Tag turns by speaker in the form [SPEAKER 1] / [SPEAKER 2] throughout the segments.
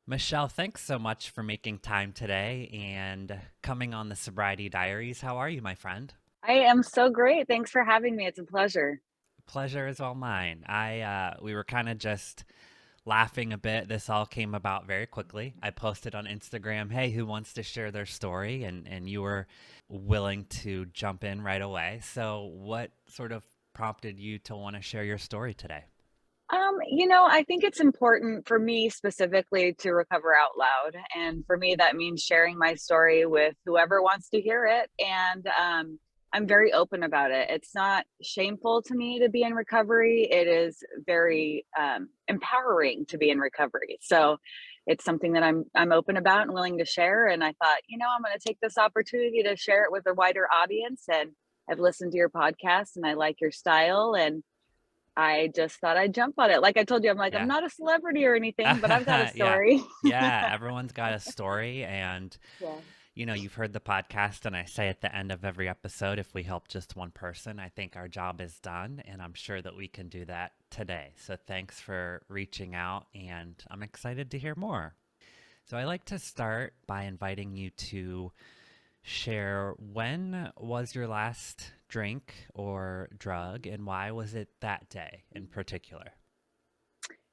[SPEAKER 1] Michelle, thanks so much for making time today and coming on the Sobriety Diaries. How are you, my friend?
[SPEAKER 2] I am so great. Thanks for having me. It's a pleasure.
[SPEAKER 1] Pleasure is all mine. We were kind of just laughing a bit. This all came about very quickly. I posted on Instagram, "Hey, who wants to share their story?" And you were willing to jump in right away. So, what sort of prompted you to want to share your story today?
[SPEAKER 2] I think it's important for me specifically to recover out loud. And for me, that means sharing my story with whoever wants to hear it. And I'm very open about it. It's not shameful to me to be in recovery. It is very empowering to be in recovery. So it's something that I'm open about and willing to share. And I thought, I'm going to take this opportunity to share it with a wider audience. And I've listened to your podcast and I like your style. And I just thought I'd jump on it. Like I told you, I'm
[SPEAKER 1] Yeah.
[SPEAKER 2] not a celebrity or anything, but I've got a
[SPEAKER 1] Yeah.
[SPEAKER 2] story.
[SPEAKER 1] Yeah, everyone's got a story and
[SPEAKER 2] Yeah.
[SPEAKER 1] you've heard the podcast, and I say at the end of every episode, if we help just one person, I think our job is done, and I'm sure that we can do that today. So thanks for reaching out, and I'm excited to hear more. So I like to start by inviting you to share when was your last drink or drug, and why was it that day in particular?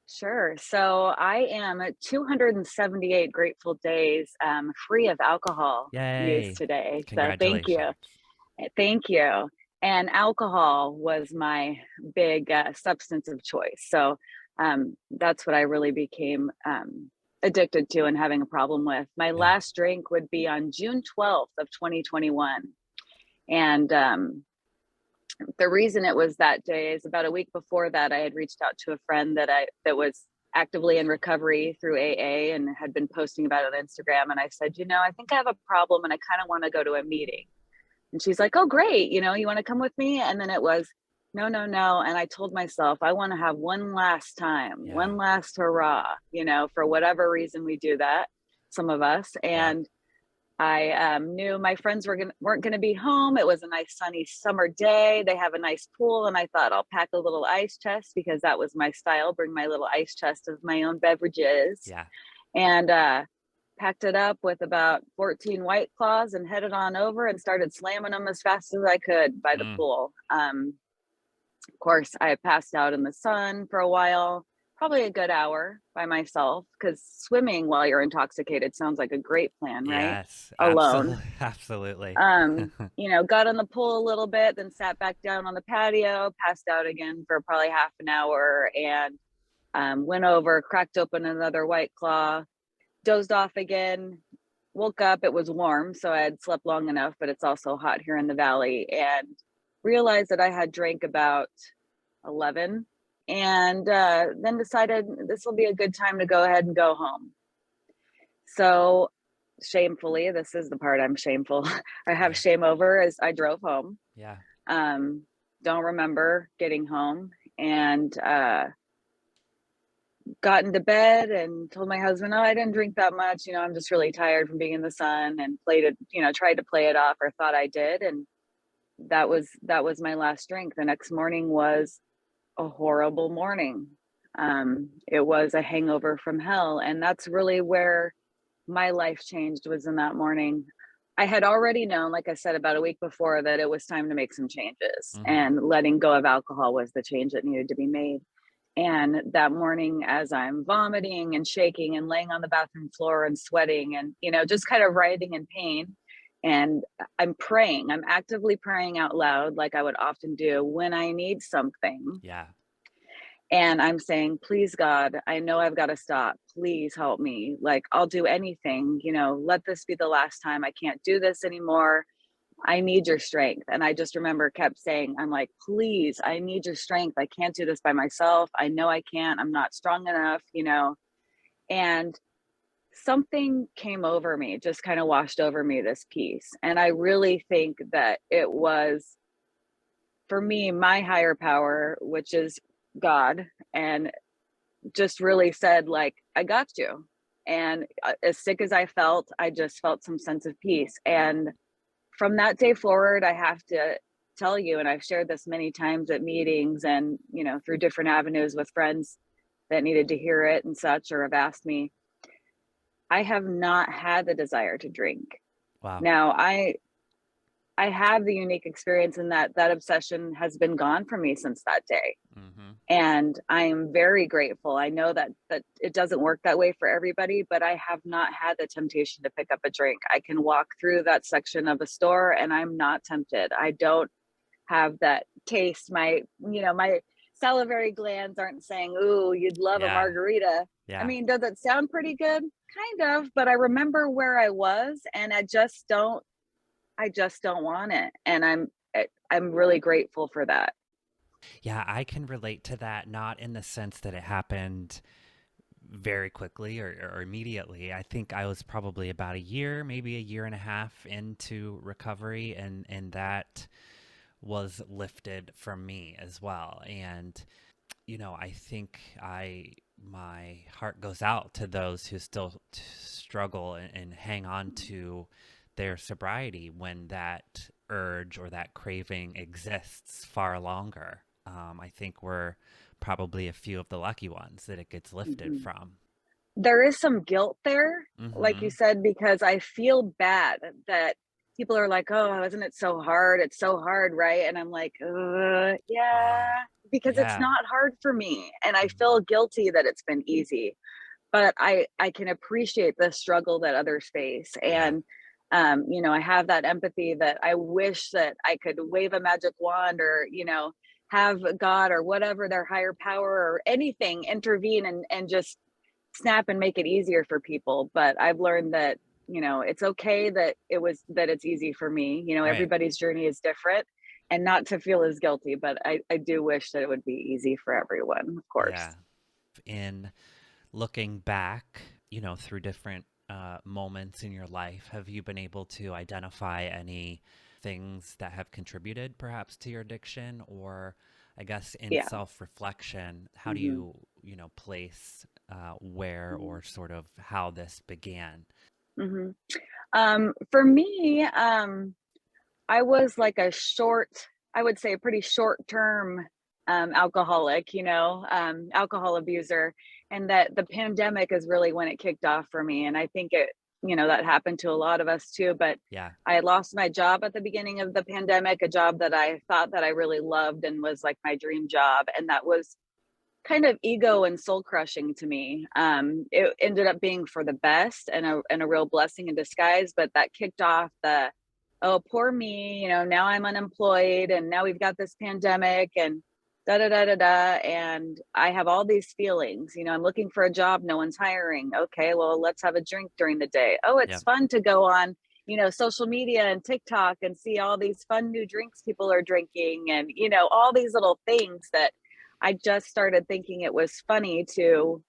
[SPEAKER 2] Sure. So I am at 278 grateful days free of alcohol use
[SPEAKER 1] Yay!
[SPEAKER 2] today. So thank you.
[SPEAKER 1] Congratulations.
[SPEAKER 2] Thank you. And alcohol was my big substance of choice. So that's what I really became addicted to and having a problem with. My
[SPEAKER 1] Yeah.
[SPEAKER 2] last drink would be on June 12th of 2021. And the reason it was that day is about a week before that I had reached out to a friend that was actively in recovery through AA and had been posting about it on Instagram. And I said, I think I have a problem and I kind of want to go to a meeting. And she's like, "Oh, great. You want to come with me?" And then it was, no, no, no. And I told myself, I want to have one last time,
[SPEAKER 1] Yeah.
[SPEAKER 2] one last hurrah, for whatever reason we do that, some of us.
[SPEAKER 1] Yep.
[SPEAKER 2] And I knew my friends weren't gonna be home. It was a nice sunny summer day. They have a nice pool, and I thought I'll pack a little ice chest because that was my style. Bring my little ice chest of my own beverages,
[SPEAKER 1] Yeah.
[SPEAKER 2] and packed it up with about 14 White Claws and headed on over and started slamming them as fast as I could by the
[SPEAKER 1] Mm.
[SPEAKER 2] pool. Of course, I passed out in the sun for a while, probably a good hour by myself, because swimming while you're intoxicated sounds like a great plan, right?
[SPEAKER 1] Yes,
[SPEAKER 2] Alone.
[SPEAKER 1] absolutely, absolutely.
[SPEAKER 2] Got in the pool a little bit, then sat back down on the patio, passed out again for probably half an hour, and went over, cracked open another White Claw, dozed off again, woke up. It was warm, so I had slept long enough, but it's also hot here in the valley, and realized that I had drank about 11 and then decided this will be a good time to go ahead and go home. So, shamefully, this is the part I'm shameful. I have
[SPEAKER 1] Yeah.
[SPEAKER 2] shame over as I drove home.
[SPEAKER 1] Yeah.
[SPEAKER 2] Um, don't remember getting home and got into bed and told my husband, "Oh, I didn't drink that much. I'm just really tired from being in the sun," and played it, tried to play it off or thought I did. And that was my last drink. The next morning was a horrible morning. It was a hangover from hell. And that's really where my life changed, was in that morning. I had already known, like I said, about a week before, that it was time to make some changes,
[SPEAKER 1] Hmm.
[SPEAKER 2] and letting go of alcohol was the change that needed to be made. And that morning, as I'm vomiting and shaking and laying on the bathroom floor and sweating and, just kind of writhing in pain, and I'm praying, I'm actively praying out loud, like I would often do when I need something.
[SPEAKER 1] Yeah.
[SPEAKER 2] And I'm saying, "Please, God, I know I've got to stop. Please help me. Like, I'll do anything, let this be the last time. I can't do this anymore. I need your strength." And I just remember kept saying, I'm like, "Please, I need your strength. I can't do this by myself. I know I can't. I'm not strong enough." And something came over me, just kind of washed over me, this peace. And I really think that it was, for me, my higher power, which is God, and just really said, like, "I got you." And as sick as I felt, I just felt some sense of peace. And from that day forward, I have to tell you, and I've shared this many times at meetings and, through different avenues with friends that needed to hear it and such, or have asked me, I have not had the desire to drink.
[SPEAKER 1] Wow.
[SPEAKER 2] Now, I have the unique experience in that that obsession has been gone from me since that day.
[SPEAKER 1] Hmm.
[SPEAKER 2] And I am very grateful. I know that it doesn't work that way for everybody, but I have not had the temptation to pick up a drink. I can walk through that section of a store and I'm not tempted. I don't have that taste. My salivary glands aren't saying, "Ooh, you'd love a
[SPEAKER 1] Yeah.
[SPEAKER 2] margarita." I
[SPEAKER 1] Yeah.
[SPEAKER 2] mean, does it sound pretty good? Kind of, but I remember where I was and I just don't want it. And I'm really grateful for that.
[SPEAKER 1] Yeah, I can relate to that, not in the sense that it happened very quickly or immediately. I think I was probably about a year, maybe a year and a half into recovery, and that was lifted from me as well. And I think I my heart goes out to those who still struggle and hang on to their sobriety when that urge or that craving exists far longer. I think we're probably a few of the lucky ones that it gets lifted
[SPEAKER 2] Mhm.
[SPEAKER 1] from.
[SPEAKER 2] There is some guilt there, like you
[SPEAKER 1] Hmm.
[SPEAKER 2] said, because I feel bad that people are like, "Oh, isn't it so hard? It's so hard, right?" And I'm like,
[SPEAKER 1] Oh,
[SPEAKER 2] yeah, because it's
[SPEAKER 1] yeah.
[SPEAKER 2] not hard for me, and I
[SPEAKER 1] Mhm.
[SPEAKER 2] feel guilty that it's been easy, but I can appreciate the struggle that others face,
[SPEAKER 1] Yeah.
[SPEAKER 2] and, I have that empathy that I wish that I could wave a magic wand or, have God or whatever, their higher power or anything intervene and just snap and make it easier for people. But I've learned that, it's okay that it's easy for me.
[SPEAKER 1] Right.
[SPEAKER 2] Everybody's journey is different and not to feel as guilty, but I do wish that it would be easy for everyone, of course.
[SPEAKER 1] Yeah. In looking back, through different moments in your life, have you been able to identify any things that have contributed perhaps to your addiction? Or I guess in
[SPEAKER 2] Yeah.
[SPEAKER 1] self reflection, how do
[SPEAKER 2] Hmm.
[SPEAKER 1] you, place where
[SPEAKER 2] Hmm.
[SPEAKER 1] or sort of how this began?
[SPEAKER 2] Hmm. For me, I was like I would say a pretty short term alcoholic, alcohol abuser. And that the pandemic is really when it kicked off for me. And I think that happened to a lot of us too. But
[SPEAKER 1] Yeah.
[SPEAKER 2] I had lost my job at the beginning of the pandemic, a job that I thought that I really loved and was like my dream job. And that was kind of ego and soul crushing to me. It ended up being for the best and a real blessing in disguise, but that kicked off the, oh, poor me, now I'm unemployed and now we've got this pandemic and da da da da da. And I have all these feelings, I'm looking for a job, no one's hiring. Okay, well, let's have a drink during the day. Oh,
[SPEAKER 1] Yeah.
[SPEAKER 2] it's fun to go on, social media and TikTok and see all these fun new drinks people are drinking and, all these little things that I just started thinking it was funny to,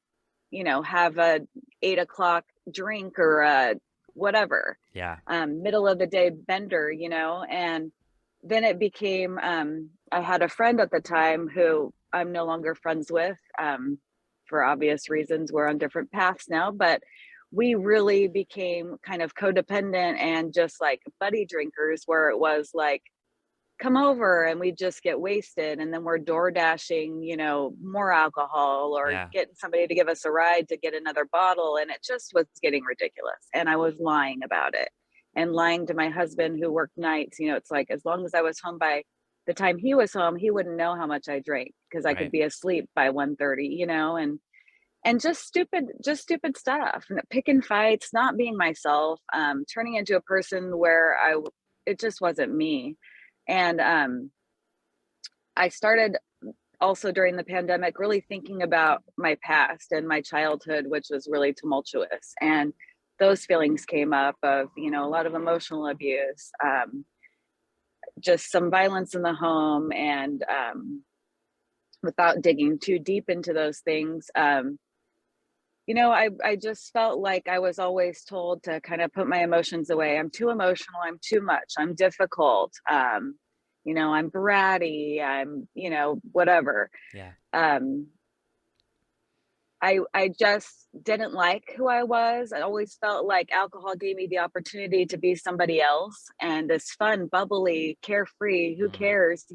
[SPEAKER 2] have a 8 o'clock drink or a whatever,
[SPEAKER 1] Yeah.
[SPEAKER 2] middle of the day bender, and then it became, I had a friend at the time who I'm no longer friends with, for obvious reasons. We're on different paths now, but we really became kind of codependent and just like buddy drinkers where it was like, come over and we just get wasted and then we're door dashing, more alcohol or
[SPEAKER 1] Yeah.
[SPEAKER 2] getting somebody to give us a ride to get another bottle and it just was getting ridiculous and I was lying about it and lying to my husband who worked nights. It's like as long as I was home by the time he was home he wouldn't know how much I drank because I could
[SPEAKER 1] Right.
[SPEAKER 2] be asleep by 1:30, and just stupid stuff, picking fights, not being myself, turning into a person where it just wasn't me. And I started also during the pandemic really thinking about my past and my childhood, which was really tumultuous. And those feelings came up of, a lot of emotional abuse, just some violence in the home. And without digging too deep into those things, I just felt like I was always told to kind of put my emotions away. I'm too emotional. I'm too much. I'm difficult. I'm bratty. I'm, whatever.
[SPEAKER 1] Yeah.
[SPEAKER 2] Um, I just didn't like who I was. I always felt like alcohol gave me the opportunity to be somebody else and this fun, bubbly, carefree, who
[SPEAKER 1] Mm.
[SPEAKER 2] cares,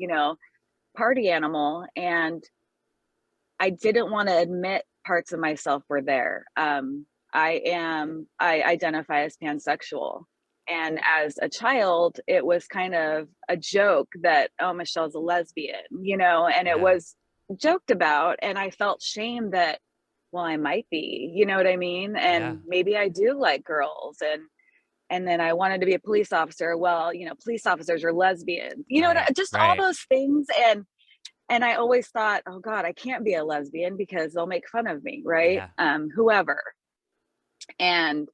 [SPEAKER 2] party animal. And I didn't want to admit parts of myself were there. I identify as pansexual. And as a child, it was kind of a joke that, oh, Michelle's a lesbian, and it
[SPEAKER 1] Yeah.
[SPEAKER 2] was joked about. And I felt shame that, well, I might be, you know what I mean?
[SPEAKER 1] Yeah.
[SPEAKER 2] And maybe I do like girls. And then I wanted to be a police officer. Well, police officers are lesbians,
[SPEAKER 1] Right.
[SPEAKER 2] just all
[SPEAKER 1] Right.
[SPEAKER 2] those things. And I always thought, oh God, I can't be a lesbian because they'll make fun of me, right?
[SPEAKER 1] Yeah.
[SPEAKER 2] Whoever. And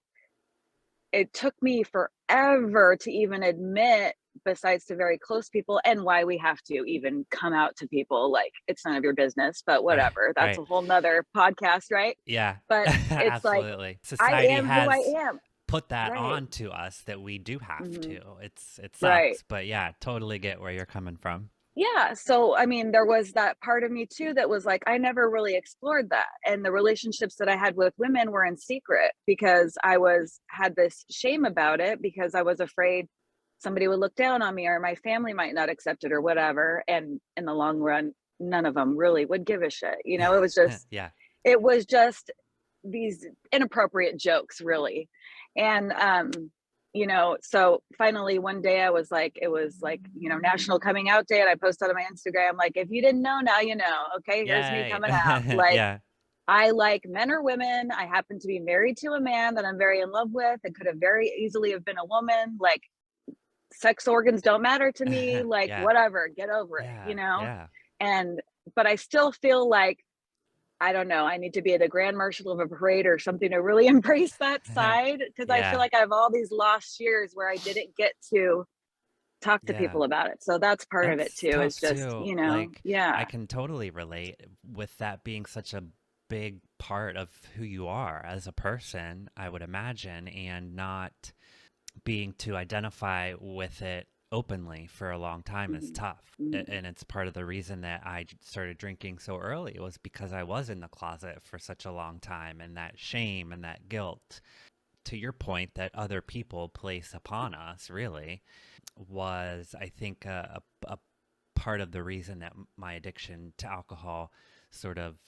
[SPEAKER 2] it took me forever to even admit, besides to very close people, and why we have to even come out to people, like it's none of your business, but
[SPEAKER 1] Right.
[SPEAKER 2] whatever, that's
[SPEAKER 1] Right.
[SPEAKER 2] a whole nother podcast, right?
[SPEAKER 1] Yeah.
[SPEAKER 2] But it's like,
[SPEAKER 1] Absolutely.
[SPEAKER 2] I
[SPEAKER 1] Society
[SPEAKER 2] am who I
[SPEAKER 1] has
[SPEAKER 2] am.
[SPEAKER 1] put that
[SPEAKER 2] Right.
[SPEAKER 1] on to us that we do have
[SPEAKER 2] Hmm.
[SPEAKER 1] to. It
[SPEAKER 2] Right.
[SPEAKER 1] sucks, but yeah, totally get where you're coming from.
[SPEAKER 2] Yeah, so I mean, there was that part of me too that was like, I never really explored that. And the relationships that I had with women were in secret because had this shame about it, because I was afraid somebody would look down on me or my family might not accept it or whatever. And in the long run, none of them really would give a shit.
[SPEAKER 1] Yeah.
[SPEAKER 2] It was just these inappropriate jokes, really. And so finally one day it was like, National Coming Out Day, and I posted on my Instagram, like, if you didn't know, now you know. Okay, here's me
[SPEAKER 1] Yay.
[SPEAKER 2] coming out. Like,
[SPEAKER 1] Yeah.
[SPEAKER 2] I like men or women. I happen to be married to a man that I'm very in love with. It could have very easily have been a woman. Like, sex organs don't matter to me. Like,
[SPEAKER 1] Yeah.
[SPEAKER 2] whatever, get over it,
[SPEAKER 1] Yeah. Yeah.
[SPEAKER 2] And but I still feel like, I don't know, I need to be at the grand marshal of a parade or something to really embrace that side, because I feel
[SPEAKER 1] Yeah.
[SPEAKER 2] like I have all these lost years where I didn't get to talk to
[SPEAKER 1] Yeah.
[SPEAKER 2] people about it. So that's part of it
[SPEAKER 1] That's
[SPEAKER 2] too, is
[SPEAKER 1] tough
[SPEAKER 2] just,
[SPEAKER 1] too. I
[SPEAKER 2] yeah.
[SPEAKER 1] can totally relate with that being such a big part of who you are as a person, I would imagine, and not being to identify with it openly for a long time is
[SPEAKER 2] Mhm.
[SPEAKER 1] tough.
[SPEAKER 2] Mhm.
[SPEAKER 1] And it's part of the reason that I started drinking so early was because I was in the closet for such a long time, and that shame and that guilt, to your point, that other people place upon us, really was, I think, a part of the reason that my addiction to alcohol sort of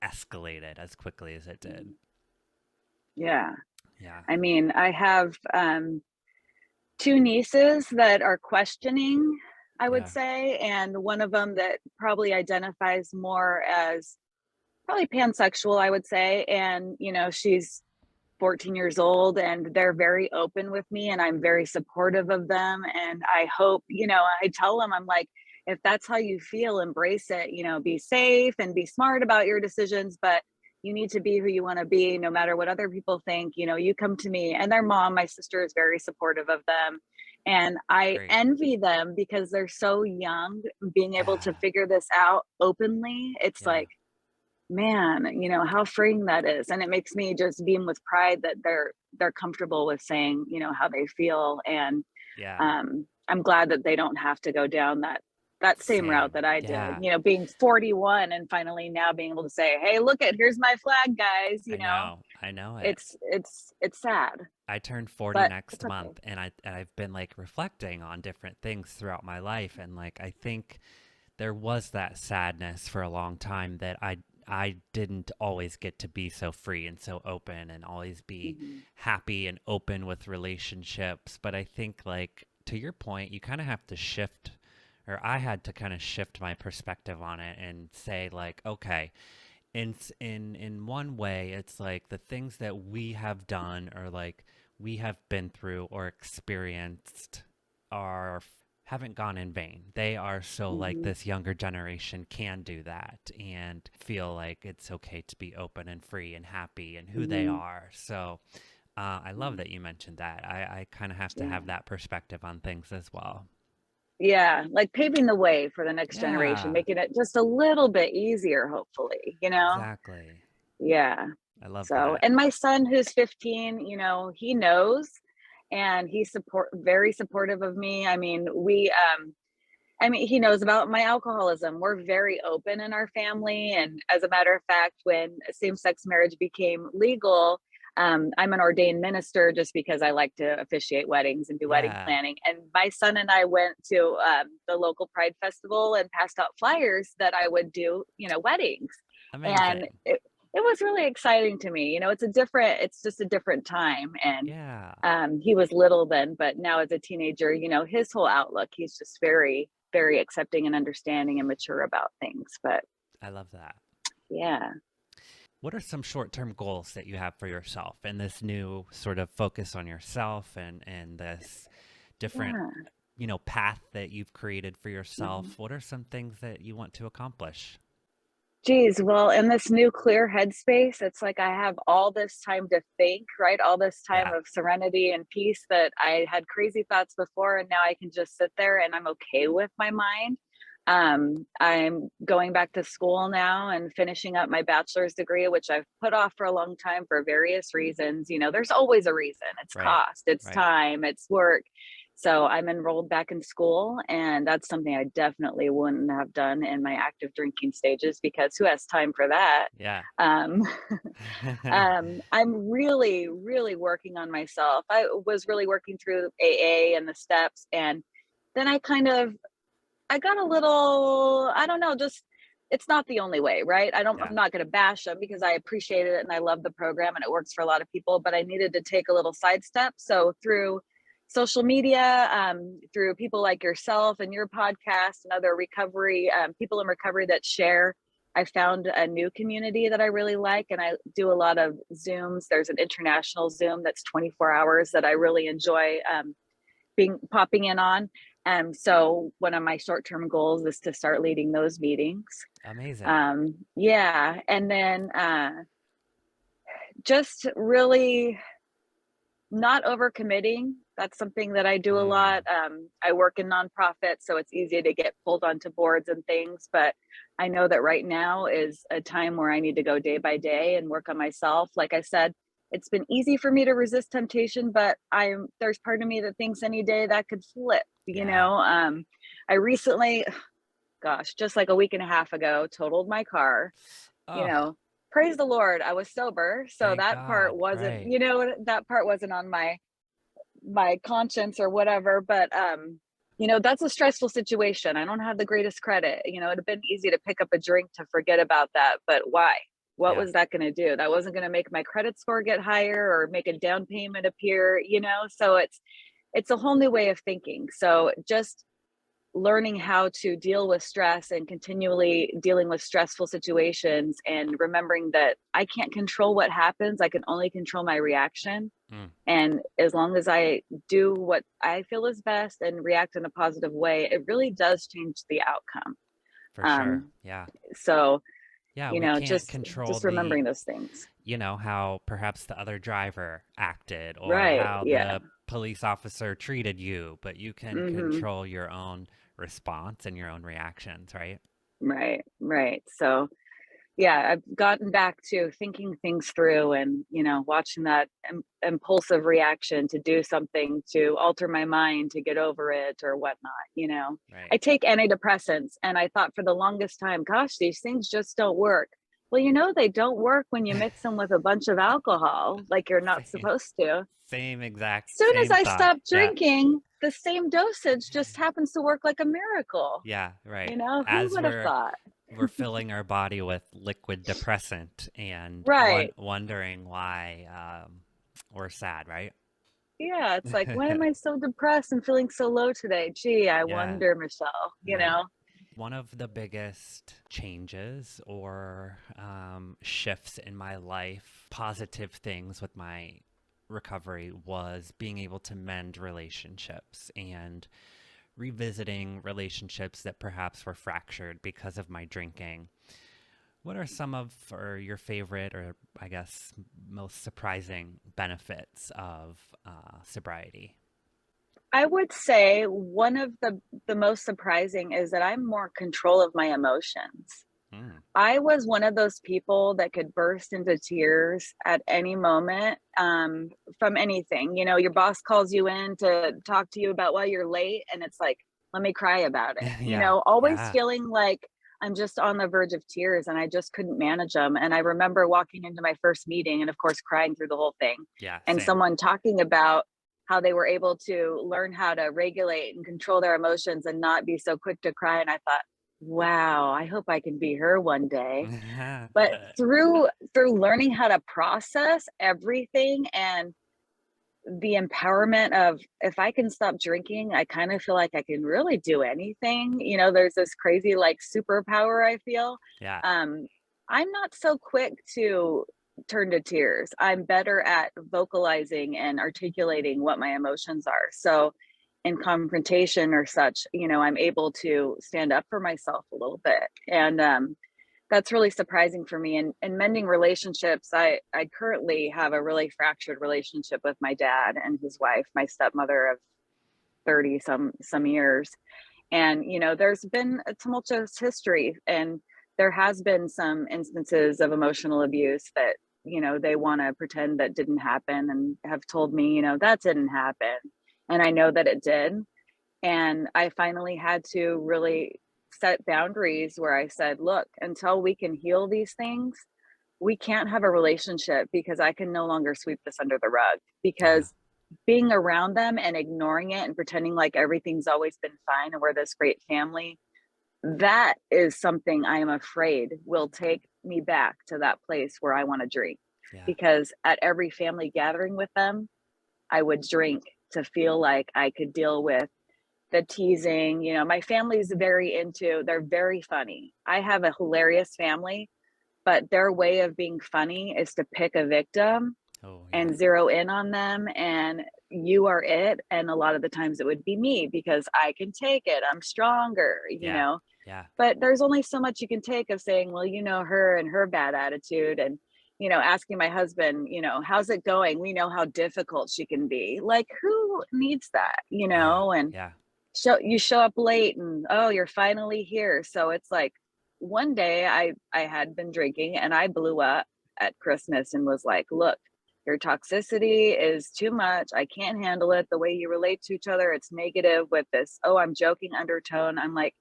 [SPEAKER 1] escalated as quickly as it did.
[SPEAKER 2] Yeah.
[SPEAKER 1] Yeah.
[SPEAKER 2] I mean, I have two nieces that are questioning, I would
[SPEAKER 1] Yeah.
[SPEAKER 2] say, and one of them that probably identifies more as probably pansexual, I would say. And, she's 14 years old, and they're very open with me, and I'm very supportive of them. And I hope, I tell them, I'm like, if that's how you feel, embrace it, be safe and be smart about your decisions, but you need to be who you want to be no matter what other people think. You come to me. And their mom, my sister, is very supportive of them. And I
[SPEAKER 1] Great.
[SPEAKER 2] envy them because they're so young, being able to
[SPEAKER 1] Yeah.
[SPEAKER 2] figure this out openly. It's
[SPEAKER 1] Yeah.
[SPEAKER 2] like, man, how freeing that is. And it makes me just beam with pride that they're comfortable with saying, how they feel. And
[SPEAKER 1] Yeah.
[SPEAKER 2] I'm glad that they don't have to go down that same route
[SPEAKER 1] Same.
[SPEAKER 2] that I did,
[SPEAKER 1] Yeah.
[SPEAKER 2] being 41 and finally now being able to say, hey, look, here's my flag, guys.
[SPEAKER 1] I know. I know it.
[SPEAKER 2] It's sad,
[SPEAKER 1] I turned 40
[SPEAKER 2] but
[SPEAKER 1] next
[SPEAKER 2] it's okay.
[SPEAKER 1] month, and I've been like reflecting on different things throughout my life, and like I think there was that sadness for a long time that I didn't always get to be so free and so open and always be
[SPEAKER 2] Hmm.
[SPEAKER 1] happy and open with relationships. But I think, like, to your point, you kind of have to shift, or I had to kind of shift my perspective on it and say, like, okay, in one way, it's like the things that we have done or like we have been through or experienced are haven't gone in vain. They are, so like
[SPEAKER 2] Hmm.
[SPEAKER 1] this younger generation can do that and feel like it's okay to be open and free and happy and who they
[SPEAKER 2] Hmm.
[SPEAKER 1] are. So I love that you mentioned that. I kind of have to have
[SPEAKER 2] Yeah.
[SPEAKER 1] that perspective on things as well.
[SPEAKER 2] Yeah, like paving the way for the next generation,
[SPEAKER 1] Yeah,
[SPEAKER 2] making it just a little bit easier, hopefully.
[SPEAKER 1] exactly.
[SPEAKER 2] Yeah.
[SPEAKER 1] I love
[SPEAKER 2] So,
[SPEAKER 1] that.
[SPEAKER 2] and my son who's 15, he knows, and he's very supportive of me. I mean, he knows about my alcoholism. We're very open in our family. And as a matter of fact, when same-sex marriage became legal, I'm an ordained minister just because I like to officiate weddings and do wedding
[SPEAKER 1] Yeah,
[SPEAKER 2] planning. And my son and I went to the local Pride Festival and passed out flyers that I would do, weddings. And
[SPEAKER 1] amazing.
[SPEAKER 2] it was really exciting to me. It's just a different time. And
[SPEAKER 1] Yeah,
[SPEAKER 2] he was little then, but now as a teenager, his whole outlook, he's just very, very accepting and understanding and mature about things. But
[SPEAKER 1] I love that.
[SPEAKER 2] yeah.
[SPEAKER 1] What are some short-term goals that you have for yourself and this new sort of focus on yourself and this different,
[SPEAKER 2] Yeah.
[SPEAKER 1] path that you've created for
[SPEAKER 2] Mhm.
[SPEAKER 1] yourself? What are some things that you want to accomplish?
[SPEAKER 2] Geez, well, in this new clear headspace, it's like I have all this time to think, right? All this time
[SPEAKER 1] Yeah,
[SPEAKER 2] of serenity and peace that I had crazy thoughts before, and now I can just sit there and I'm okay with my mind. I'm going back to school now and finishing up my bachelor's degree, which I've put off for a long time for various reasons. There's always a reason. It's
[SPEAKER 1] right,
[SPEAKER 2] cost, it's
[SPEAKER 1] right.
[SPEAKER 2] time, it's work. So I'm enrolled back in school, and that's something I definitely wouldn't have done in my active drinking stages because who has time for that?
[SPEAKER 1] Yeah.
[SPEAKER 2] Um, I'm really, really working on myself. I was really working through AA and the steps, and then I got a little, I don't know, just it's not the only way, right? I'm
[SPEAKER 1] Yeah.
[SPEAKER 2] not going to bash them because I appreciate it and I love the program and it works for a lot of people, but I needed to take a little sidestep. So through social media, through people like yourself and your podcast and other recovery, people in recovery that share, I found a new community that I really like. And I do a lot of Zooms. There's an international Zoom that's 24 hours that I really enjoy. Being popping in on. So one of my short-term goals is to start leading those meetings.
[SPEAKER 1] Amazing.
[SPEAKER 2] Yeah. And then just really not overcommitting. That's something that I do a lot.
[SPEAKER 1] Mm,
[SPEAKER 2] I work in nonprofits, so it's easy to get pulled onto boards and things. But I know that right now is a time where I need to go day by day and work on myself. Like I said, it's been easy for me to resist temptation, but there's part of me that thinks any day that could flip.
[SPEAKER 1] yeah.
[SPEAKER 2] I recently, gosh, just like a week and a half ago, totaled my car. You
[SPEAKER 1] Oh,
[SPEAKER 2] know, praise the Lord, I was sober, so
[SPEAKER 1] thank
[SPEAKER 2] that part
[SPEAKER 1] God.
[SPEAKER 2] wasn't,
[SPEAKER 1] Right.
[SPEAKER 2] that part wasn't on my conscience or whatever. But that's a stressful situation. I don't have the greatest credit. It'd have been easy to pick up a drink to forget about that, but why? What
[SPEAKER 1] Yeah.
[SPEAKER 2] was that going to do? That wasn't going to make my credit score get higher or make a down payment appear. So it's a whole new way of thinking. So just learning how to deal with stress and continually dealing with stressful situations and remembering that I can't control what happens. I can only control my reaction.
[SPEAKER 1] Mm,
[SPEAKER 2] And as long as I do what I feel is best and react in a positive way, it really does change the outcome.
[SPEAKER 1] for sure.
[SPEAKER 2] Um,
[SPEAKER 1] Yeah.
[SPEAKER 2] so,
[SPEAKER 1] Yeah. We can't
[SPEAKER 2] just
[SPEAKER 1] control
[SPEAKER 2] just remembering
[SPEAKER 1] the,
[SPEAKER 2] those things.
[SPEAKER 1] how perhaps the other driver acted or
[SPEAKER 2] Right.
[SPEAKER 1] how
[SPEAKER 2] Yeah.
[SPEAKER 1] the police officer treated you, but you can
[SPEAKER 2] Hmm.
[SPEAKER 1] control your own response and your own reactions, right?
[SPEAKER 2] Right. Right. So yeah, I've gotten back to thinking things through and, watching that impulsive reaction to do something to alter my mind to get over it or whatnot.
[SPEAKER 1] Right.
[SPEAKER 2] I take antidepressants and I thought for the longest time, gosh, these things just don't work. Well, they don't work when you mix them with a bunch of alcohol, like you're not
[SPEAKER 1] Same,
[SPEAKER 2] supposed to.
[SPEAKER 1] same exact,
[SPEAKER 2] Soon as
[SPEAKER 1] same
[SPEAKER 2] I
[SPEAKER 1] thought.
[SPEAKER 2] stop
[SPEAKER 1] Yeah.
[SPEAKER 2] drinking, the same dosage just happens to work like a miracle.
[SPEAKER 1] Yeah. Right.
[SPEAKER 2] Who
[SPEAKER 1] As
[SPEAKER 2] would have thought?
[SPEAKER 1] we're filling our body with liquid depressant and
[SPEAKER 2] Right.
[SPEAKER 1] wondering why we're sad, right?
[SPEAKER 2] Yeah, it's like, "Why am I so depressed and feeling so low today? Gee, I
[SPEAKER 1] Yeah.
[SPEAKER 2] wonder, Michelle," you
[SPEAKER 1] Yeah.
[SPEAKER 2] know?
[SPEAKER 1] One of the biggest changes or shifts in my life, positive things with my recovery, was being able to mend relationships and revisiting relationships that perhaps were fractured because of my drinking. What are some of or your favorite or I guess most surprising benefits of sobriety?
[SPEAKER 2] I would say one of the most surprising is that I'm more control of my emotions.
[SPEAKER 1] Mm,
[SPEAKER 2] I was one of those people that could burst into tears at any moment, from anything. Your boss calls you in to talk to you about why you're late, and it's like, let me cry about it.
[SPEAKER 1] yeah,
[SPEAKER 2] Always
[SPEAKER 1] yeah,
[SPEAKER 2] feeling like I'm just on the verge of tears, and I just couldn't manage them. And I remember walking into my first meeting, and of course, crying through the whole thing,
[SPEAKER 1] yeah,
[SPEAKER 2] and
[SPEAKER 1] same.
[SPEAKER 2] someone talking about how they were able to learn how to regulate and control their emotions and not be so quick to cry. And I thought, Wow, I hope I can be her one day. But through learning how to process everything and the empowerment of if I can stop drinking, I kind of feel like I can really do anything. There's this crazy like superpower I feel.
[SPEAKER 1] Yeah.
[SPEAKER 2] Um, I'm not so quick to turn to tears. I'm better at vocalizing and articulating what my emotions are. So in confrontation or such, I'm able to stand up for myself a little bit. And that's really surprising for me. And mending relationships, I currently have a really fractured relationship with my dad and his wife, my stepmother of 30 some years. And there's been a tumultuous history, and there has been some instances of emotional abuse that they want to pretend that didn't happen, and have told me that didn't happen, and I know that it did. And I finally had to really set boundaries where I said, look, until we can heal these things, we can't have a relationship, because I can no longer sweep this under the rug.
[SPEAKER 1] Yeah.
[SPEAKER 2] Because being around them and ignoring it and pretending like everything's always been fine and we're this great family, that is something I am afraid will take me back to that place where I want to drink.
[SPEAKER 1] Yeah.
[SPEAKER 2] Because at every family gathering with them, I would drink to feel like I could deal with the teasing. My family's they're very funny. I have a hilarious family, but their way of being funny is to pick a victim
[SPEAKER 1] Oh, yeah.
[SPEAKER 2] and zero in on them, and you are it. And a lot of the times it would be me, because I can take it. I'm stronger.
[SPEAKER 1] Yeah. Yeah.
[SPEAKER 2] But there's only so much you can take of saying, well, her and her bad attitude, and asking my husband, how's it going? We know how difficult she can be. Like, who needs that?
[SPEAKER 1] Yeah.
[SPEAKER 2] And
[SPEAKER 1] Yeah.
[SPEAKER 2] you show up late, and oh, you're finally here. So it's like, one day I had been drinking and I blew up at Christmas and was like, look, your toxicity is too much. I can't handle it. The way you relate to each other, it's negative with this, oh, I'm joking undertone. I'm like,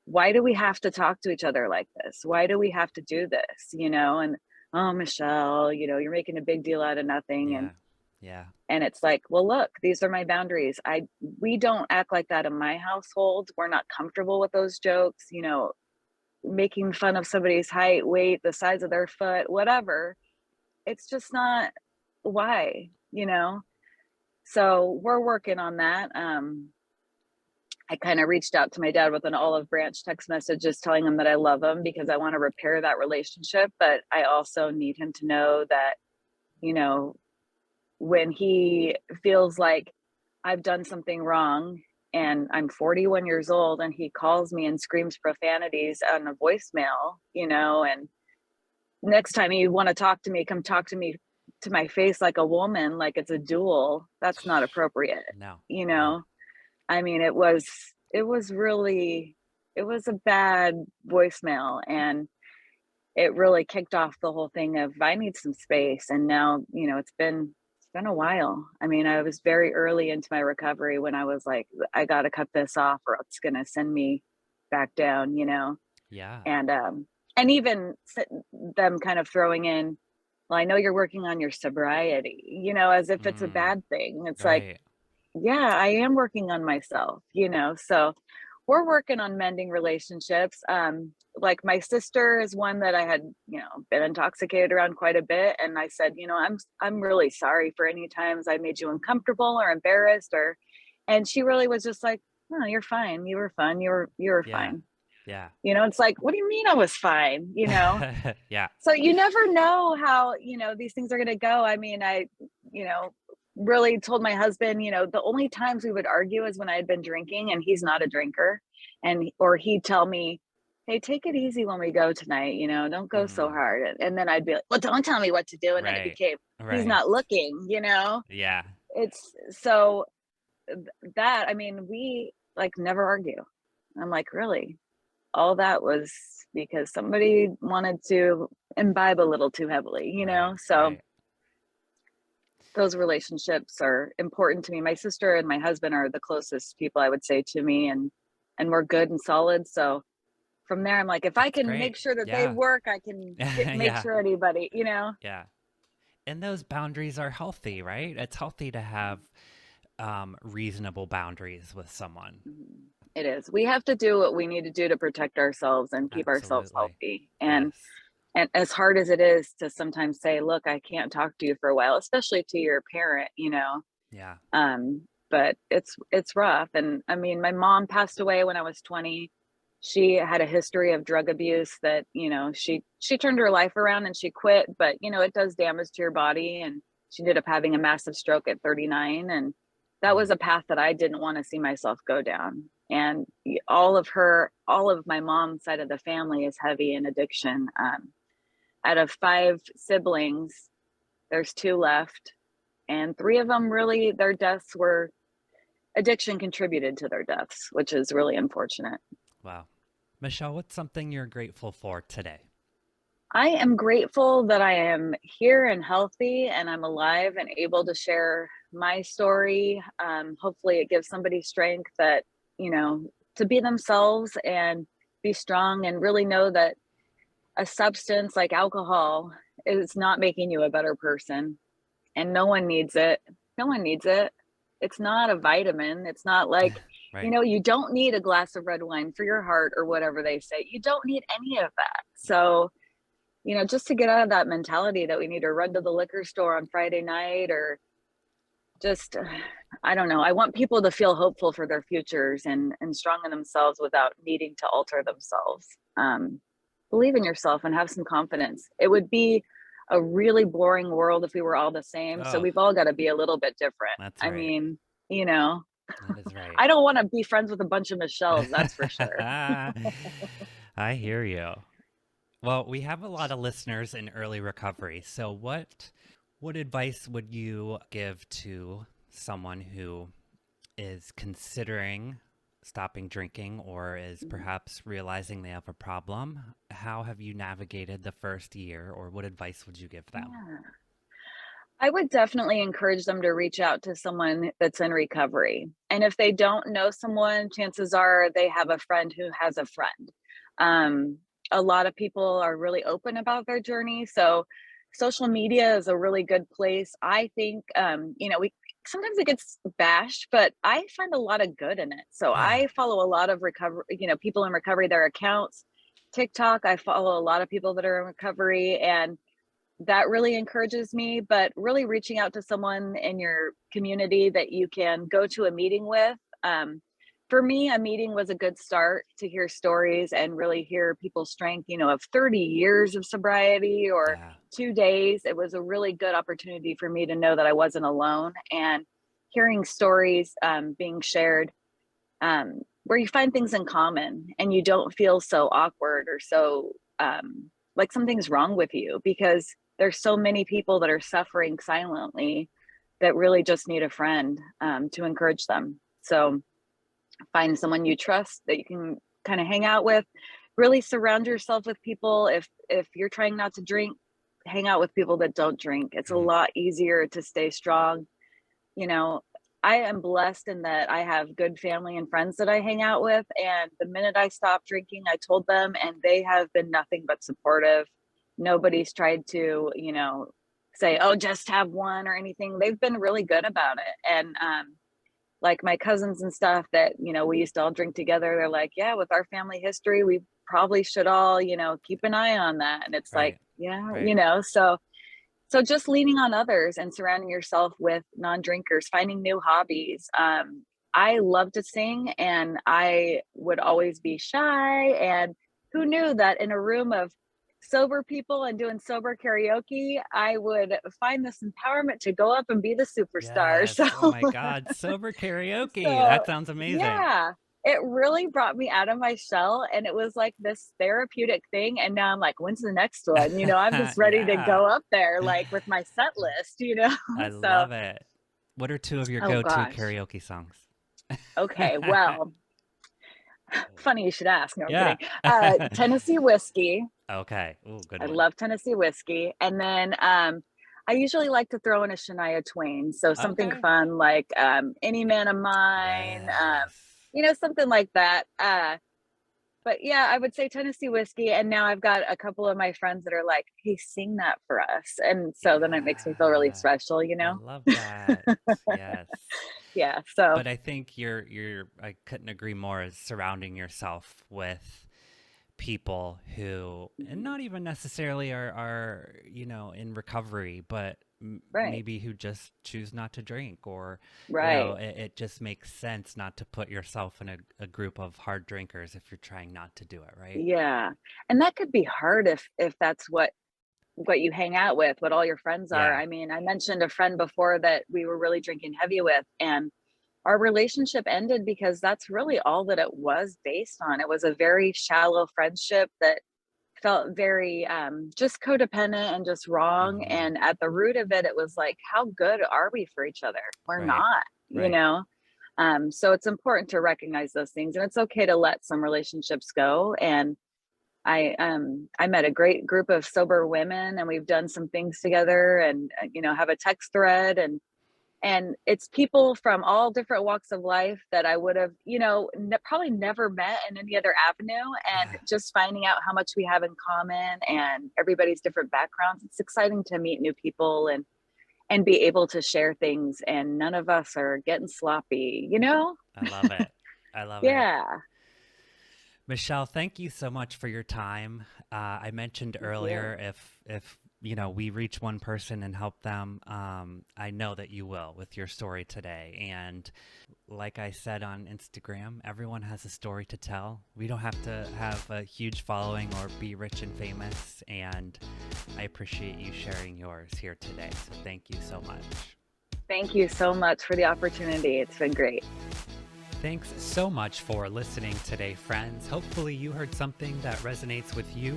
[SPEAKER 2] why do we have to talk to each other like this? Why do we have to do this? And oh, Michelle, you're making a big deal out of nothing. And
[SPEAKER 1] Yeah. Yeah.
[SPEAKER 2] it's like, well, look, these are my boundaries. We don't act like that in my household. We're not comfortable with those jokes, making fun of somebody's height, weight, the size of their foot, whatever. It's just not why. So we're working on that. I kind of reached out to my dad with an olive branch text message, just telling him that I love him, because I want to repair that relationship. But I also need him to know that, you know, when he feels like I've done something wrong, and I'm 41 years old and he calls me and screams profanities on a voicemail, and next time you want to talk to me, come talk to me to my face like a woman, like it's a duel. That's not appropriate.
[SPEAKER 1] No.
[SPEAKER 2] You
[SPEAKER 1] No.
[SPEAKER 2] know, I mean, it was a bad voicemail, and it really kicked off the whole thing of I need some space. And now, it's been a while. I mean, I was very early into my recovery when I was like, I got to cut this off or it's going to send me back down.
[SPEAKER 1] Yeah.
[SPEAKER 2] And even them kind of throwing in, well, I know you're working on your sobriety, as if it's a
[SPEAKER 1] Mm.
[SPEAKER 2] bad thing. It's like,
[SPEAKER 1] Right.
[SPEAKER 2] yeah, I am working on myself. So we're working on mending relationships. Like my sister is one that I had, been intoxicated around quite a bit. And I said, I'm really sorry for any times I made you uncomfortable or embarrassed, and she really was just like, no, you're fine. You were fun. You were
[SPEAKER 1] Yeah.
[SPEAKER 2] fine.
[SPEAKER 1] Yeah.
[SPEAKER 2] It's like, what do you mean I was fine?
[SPEAKER 1] Yeah.
[SPEAKER 2] So you never know how, these things are going to go. I mean, you know, really told my husband, the only times we would argue is when I had been drinking and he's not a drinker. Or he'd tell me, hey, take it easy when we go tonight, don't go so
[SPEAKER 1] Mm.
[SPEAKER 2] hard. And then I'd be like, well, don't tell me what to do. And then it
[SPEAKER 1] Right.
[SPEAKER 2] became, he's
[SPEAKER 1] Right.
[SPEAKER 2] not looking.
[SPEAKER 1] Yeah.
[SPEAKER 2] It's so that, I mean, we like never argue. I'm like, really? All that was because somebody wanted to imbibe a little too heavily,
[SPEAKER 1] Right.
[SPEAKER 2] So
[SPEAKER 1] Right.
[SPEAKER 2] those relationships are important to me. My sister and my husband are the closest people I would say to me, and we're good and solid. So from there, I'm like, if I
[SPEAKER 1] That's
[SPEAKER 2] can
[SPEAKER 1] great.
[SPEAKER 2] make sure that they
[SPEAKER 1] Yeah.
[SPEAKER 2] work, I can make
[SPEAKER 1] Yeah.
[SPEAKER 2] sure anybody.
[SPEAKER 1] Yeah. And those boundaries are healthy, right? It's healthy to have reasonable boundaries with someone.
[SPEAKER 2] Mhm. It is. We have to do what we need to do to protect ourselves and keep ourselves
[SPEAKER 1] Absolutely.
[SPEAKER 2] healthy.
[SPEAKER 1] Yes.
[SPEAKER 2] And as hard as it is to sometimes say, "Look, I can't talk to you for a while," especially to your parent,
[SPEAKER 1] Yeah.
[SPEAKER 2] but it's rough. And I mean, my mom passed away when I was 20. She had a history of drug abuse that, she turned her life around and she quit, but it does damage to your body, and she ended up having a massive stroke at 39, and that was
[SPEAKER 1] Mm.
[SPEAKER 2] a path that I didn't want to see myself go down. And all of my mom's side of the family is heavy in addiction. Out of 5 siblings, there's 2 left, and 3 of them really their deaths were addiction contributed to their deaths, which is really unfortunate.
[SPEAKER 1] Wow. Michelle, what's something you're grateful for today?
[SPEAKER 2] I am grateful that I am here and healthy and I'm alive and able to share my story. Hopefully, it gives somebody strength to be themselves and be strong and really know that a substance like alcohol is not making you a better person, and no one needs it. No one needs it. It's not a vitamin. It's not like,
[SPEAKER 1] Right.
[SPEAKER 2] you don't need a glass of red wine for your heart or whatever they say. You don't need any of that.
[SPEAKER 1] Yeah.
[SPEAKER 2] So, just to get out of that mentality that we need to run to the liquor store on Friday night or just, I don't know. I want people to feel hopeful for their futures and strong in themselves without needing to alter themselves. Believe in yourself and have some confidence. It would be a really boring world if we were all the same. So
[SPEAKER 1] Oh,
[SPEAKER 2] we've all got to be a little bit different.
[SPEAKER 1] that's
[SPEAKER 2] I
[SPEAKER 1] right.
[SPEAKER 2] mean, you know,
[SPEAKER 1] That is right.
[SPEAKER 2] I don't want to be friends with a bunch of Michelles, that's for sure.
[SPEAKER 1] I hear you. Well, we have a lot of listeners in early recovery. So what advice would you give to someone who is considering stopping drinking or is
[SPEAKER 2] Mhm.
[SPEAKER 1] perhaps realizing they have a problem? How have you navigated the first year, or what advice would you give them?
[SPEAKER 2] Yeah. I would definitely encourage them to reach out to someone that's in recovery. And if they don't know someone, chances are they have a friend who has a friend. Um, a lot of people are really open about their journey. So social media is a really good place. I think, we sometimes it gets bashed, but I find a lot of good in it. So
[SPEAKER 1] Yeah.
[SPEAKER 2] I follow a lot of recovery, people in recovery, their accounts. TikTok, I follow a lot of people that are in recovery, and that really encourages me. But really reaching out to someone in your community that you can go to a meeting with. For me, a meeting was a good start to hear stories and really hear people's strength, of 30 years of sobriety or
[SPEAKER 1] Yeah.
[SPEAKER 2] 2 days. It was a really good opportunity for me to know that I wasn't alone, and hearing stories being shared, where you find things in common and you don't feel so awkward or so like something's wrong with you, because there's so many people that are suffering silently that really just need a friend to encourage them. So find someone you trust that you can kind of hang out with. Really surround yourself with people. If you're trying not to drink, hang out with people that don't drink. It's a
[SPEAKER 1] Mm.
[SPEAKER 2] lot easier to stay strong. you know, I am blessed in that I have good family and friends that I hang out with. And the minute I stopped drinking, I told them, and they have been nothing but supportive. Nobody's tried to, say, oh, just have one or anything. They've been really good about it. And like my cousins and stuff that, we used to all drink together, they're like, yeah, with our family history, we probably should all, keep an eye on that. And it's like,
[SPEAKER 1] Right.
[SPEAKER 2] yeah,
[SPEAKER 1] Right.
[SPEAKER 2] so just leaning on others and surrounding yourself with non-drinkers, finding new hobbies. I love to sing, and I would always be shy. And who knew that in a room of sober people and doing sober karaoke, I would find this empowerment to go up and be the superstar.
[SPEAKER 1] Yes.
[SPEAKER 2] So,
[SPEAKER 1] Oh my God. Sober karaoke.
[SPEAKER 2] so
[SPEAKER 1] That sounds amazing.
[SPEAKER 2] yeah, it really brought me out of my shell, and it was like this therapeutic thing. And now I'm like, when's the next one? I'm just ready to
[SPEAKER 1] Yeah.
[SPEAKER 2] go up there, like with my set list.
[SPEAKER 1] I
[SPEAKER 2] So,
[SPEAKER 1] love it. What are two of your
[SPEAKER 2] oh
[SPEAKER 1] go-to
[SPEAKER 2] gosh.
[SPEAKER 1] karaoke songs?
[SPEAKER 2] Okay, well, funny you should ask. No, I'm
[SPEAKER 1] Yeah.
[SPEAKER 2] kidding. Tennessee whiskey.
[SPEAKER 1] Okay. Oh, good
[SPEAKER 2] I
[SPEAKER 1] one.
[SPEAKER 2] love Tennessee whiskey. And then I usually like to throw in a Shania Twain. So something
[SPEAKER 1] Okay.
[SPEAKER 2] fun like Any Man of Mine,
[SPEAKER 1] Yes.
[SPEAKER 2] something like that. But yeah, I would say Tennessee whiskey. And now I've got a couple of my friends that are like, hey, sing that for us. And so then it makes me feel really
[SPEAKER 1] Yeah.
[SPEAKER 2] special,
[SPEAKER 1] I love that. Yes.
[SPEAKER 2] Yeah. So
[SPEAKER 1] But I think I couldn't agree more, is surrounding yourself with people who, and
[SPEAKER 2] mhm,
[SPEAKER 1] not even necessarily are in recovery, but
[SPEAKER 2] right,
[SPEAKER 1] maybe who just choose not to drink, or
[SPEAKER 2] right.
[SPEAKER 1] it just makes sense not to put yourself in a group of hard drinkers if you're trying not to do it, right?
[SPEAKER 2] Yeah. And that could be hard if that's what you hang out with, what all your friends are.
[SPEAKER 1] Yeah,
[SPEAKER 2] I mean, I mentioned a friend before that we were really drinking heavy with, and our relationship ended because that's really all that it was based on. It was a very shallow friendship that felt very just codependent and just wrong.
[SPEAKER 1] hmm,
[SPEAKER 2] And at the root of it, it was like, how good are we for each other? We're
[SPEAKER 1] right,
[SPEAKER 2] not, you
[SPEAKER 1] right,
[SPEAKER 2] know? So it's important to recognize those things, and it's okay to let some relationships go. And I met a great group of sober women, and we've done some things together, and have a text thread, and it's people from all different walks of life that I would have, probably never met in any other avenue. And
[SPEAKER 1] yeah,
[SPEAKER 2] just finding out how much we have in common and everybody's different backgrounds, it's exciting to meet new people and be able to share things, and none of us are getting sloppy.
[SPEAKER 1] I love it. I love it.
[SPEAKER 2] Yeah.
[SPEAKER 1] Michelle, thank you so much for your time. I mentioned
[SPEAKER 2] Thank
[SPEAKER 1] earlier,
[SPEAKER 2] you.
[SPEAKER 1] if we reach one person and help them, I know that you will with your story today. And like I said on Instagram, everyone has a story to tell. We don't have to have a huge following or be rich and famous. And I appreciate you sharing yours here today. So thank you so much.
[SPEAKER 2] Thank you so much for the opportunity. It's been great.
[SPEAKER 1] Thanks so much for listening today, friends. Hopefully, you heard something that resonates with you.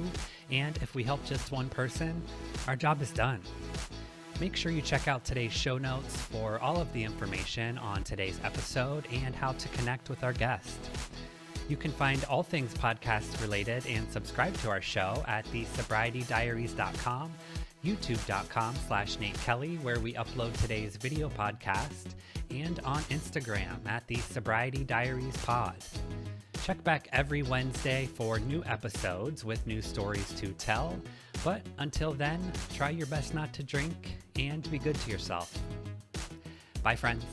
[SPEAKER 1] And if we help just one person, our job is done. Make sure you check out today's show notes for all of the information on today's episode and how to connect with our guest. You can find all things podcast related and subscribe to our show at thesobrietydiaries.com, youtube.com/Nate Kelly, where we upload today's video podcast, and on Instagram at the Sobriety Diaries Pod. Check back every Wednesday for new episodes with new stories to tell. But until then, try your best not to drink and be good to yourself. Bye, friends.